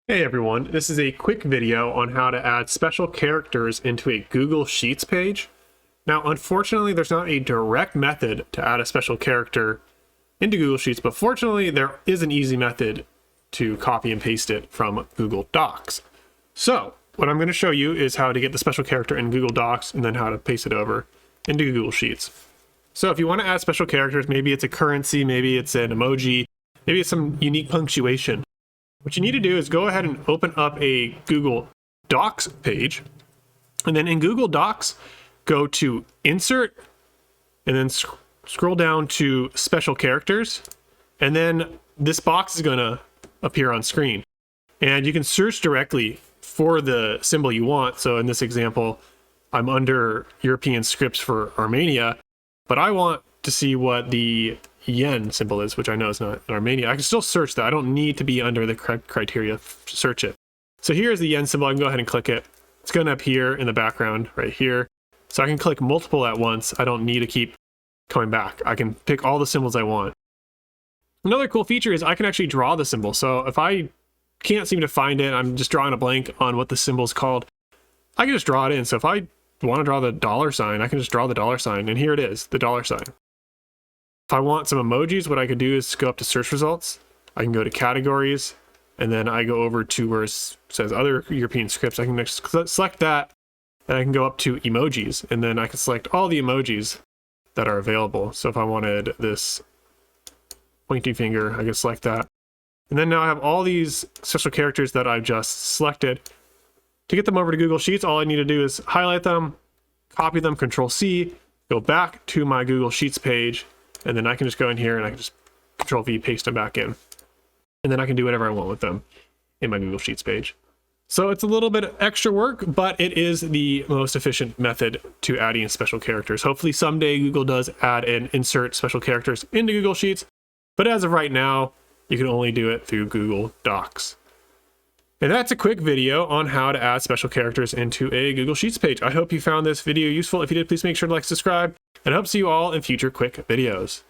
Hey everyone, this is a quick video on how to add special characters into a Google Sheets page. Now, unfortunately, there's not a direct method to add a special character into Google Sheets, but fortunately, there is an easy method to copy and paste it from Google Docs. So, what I'm going to show you is how to get the special character in Google Docs and then how to paste it over into Google Sheets. So if you want to add special characters, maybe it's a currency, maybe it's an emoji, maybe it's some unique punctuation. What you need to do is go ahead and open up a Google Docs page. And then in Google Docs, go to Insert, and then scroll down to Special Characters. And then this box is going to appear on screen. And you can search directly for the symbol you want. So in this example, I'm under European scripts for Armenia, but I want to see what the yen symbol is, which I know is not in Armenia. I can still search that. I don't need to be under the correct criteria to search it. So here's the yen symbol. I can go ahead and click it. It's going to appear in the background right here. So I can click multiple at once. I don't need to keep coming back. I can pick all the symbols I want. Another cool feature is I can actually draw the symbol. So if I can't seem to find it, I'm just drawing a blank on what the symbol is called, I can just draw it in. So if I want to draw the dollar sign, I can just draw the dollar sign, and here it is, the dollar sign. If I want some emojis, what I could do is go up to search results. I can go to categories, and then I go over to where it says other European scripts. I can select that, and I can go up to emojis, and then I can select all the emojis that are available. So if I wanted this pointing finger, I can select that. And then now I have all these special characters that I've just selected. To get them over to Google Sheets, all I need to do is highlight them, copy them, Control-C, go back to my Google Sheets page, and then I can just go in here and I can just Control-V, paste them back in. And then I can do whatever I want with them in my Google Sheets page. So it's a little bit of extra work, but it is the most efficient method to adding special characters. Hopefully someday Google does add and insert special characters into Google Sheets, but as of right now, you can only do it through Google Docs. And that's a quick video on how to add special characters into a Google Sheets page. I hope you found this video useful. If you did, please make sure to like, subscribe, and I hope to see you all in future quick videos.